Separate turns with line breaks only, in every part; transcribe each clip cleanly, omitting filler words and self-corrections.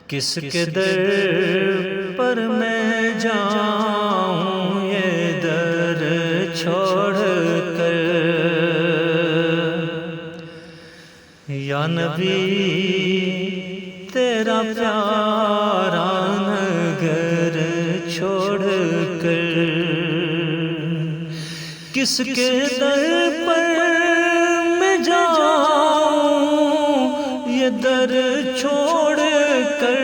کس کے در پر میں جاؤں یہ در چھوڑ کر، یا نبی تیرا پیارا نگر چھوڑ کر، کس کے در پر میں جاؤں یہ در چھوڑ کر،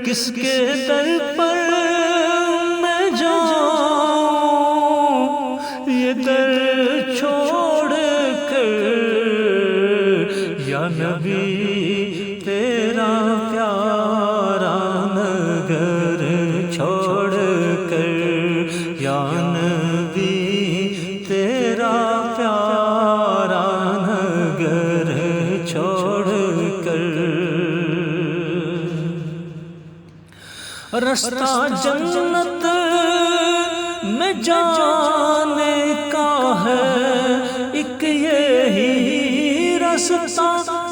کس کے در پر میں جاؤں یہ در چھوڑ کر، یا نبی تیرا پیارا نگر چھوڑ کر، یا نبی تیرا پیارا نگر چھوڑ کر، رستہ جنت میں جانے کا ہے ایک یہی رستہ،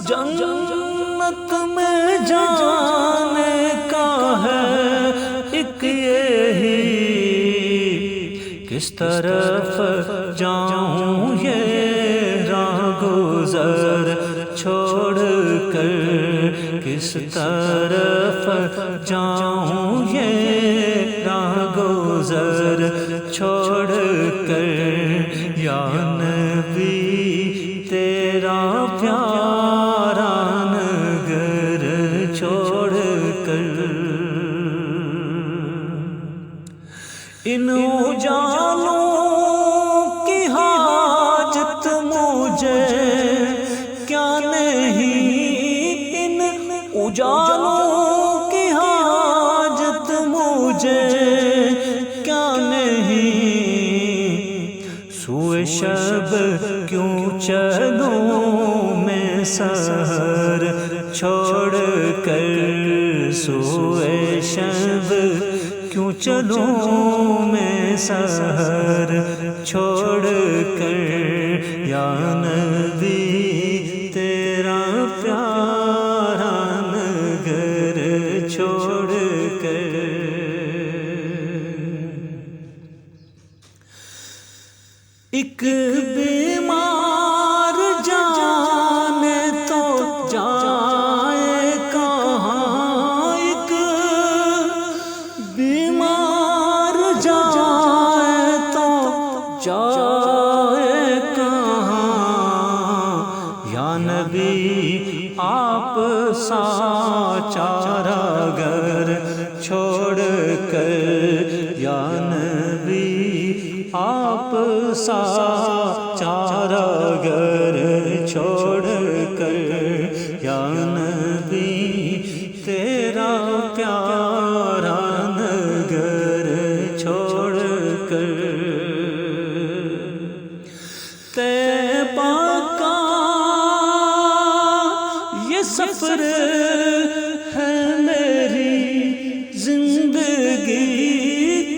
جنت میں جانے کا ہے ایک یہی، کس طرف جاؤں یہ راہ گزر چھوڑ کر، کس طرف جاؤں یہ راہ گزر چھوڑ کر، یا نبی تیرا پیارا نگر چھوڑ کر، ان اجالوں کی حاجت مجھے کیا نہیں، ان اجالوں کی حاجت مجھے کیا نہیں، سوئے شب کیوں چلوں میں سحر چھوڑ کر، سوئے شب کیوں چلوں میں سحر چھوڑ کر، یا نبی تیرا پیارا نگر چھوڑ کر، ایک بیمار جانے تو جائے کہاں، ایک بیمار جائے تو جائے کہاں، یا نبی آپ سا چارہ گر چھوڑ کر، یا نبی آپ سا چارہ گر چھوڑ کر، یا نبی تیرا پیارا نگر چھوڑ کر، طیبہ کا یہ سفر ہے میری زندگی،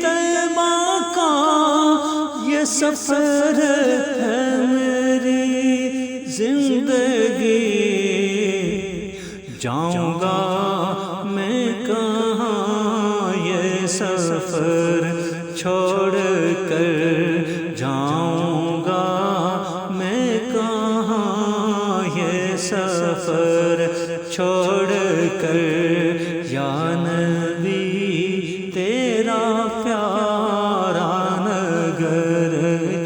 طیبہ کا یہ سفر ہے میری زندگی، جاؤں گا میں کہاں یہ سفر چھوڑ کر، جاؤں گا میں کہاں یہ سفر چھوڑ کر، یا نبی تیرا پیارا نگر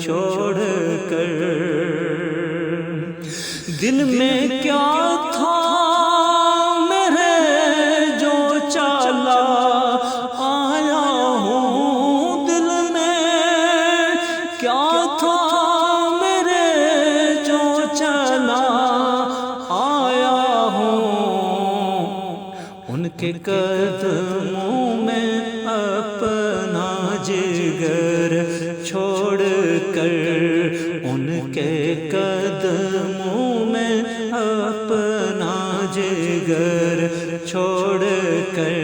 چھوڑ کر، دل میں کیا تھا میرے جو چلا آیا ہوں، دل میں کیا تھا میرے جو چلا آیا ہوں، ان کے قدموں میں اپنا جگر چھوڑ کر، ان کے قدموں میں اپنا جگر چھوڑ کر،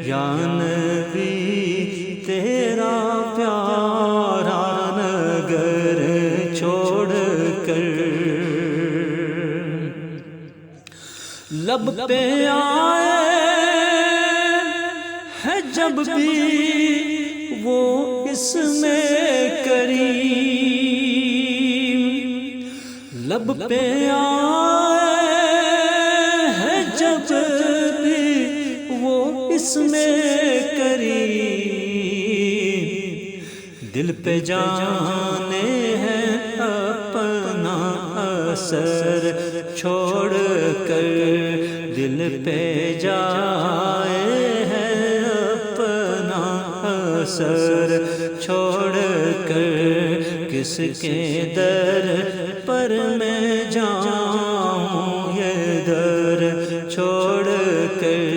یا نبی تیرا پیارا نگر چھوڑ لب پہ آئے ہے جب بھی وہ اس میں کریم، لب پہ آئے ہے جب بھی وہ اس میں کریم، دل پہ جانے ہیں اپنا اثر چھوڑ کر، دل پہ جائے ہیں اپنا اثر چھوڑ کر، کس کے در پر میں جاؤں یہ در چھوڑ کر،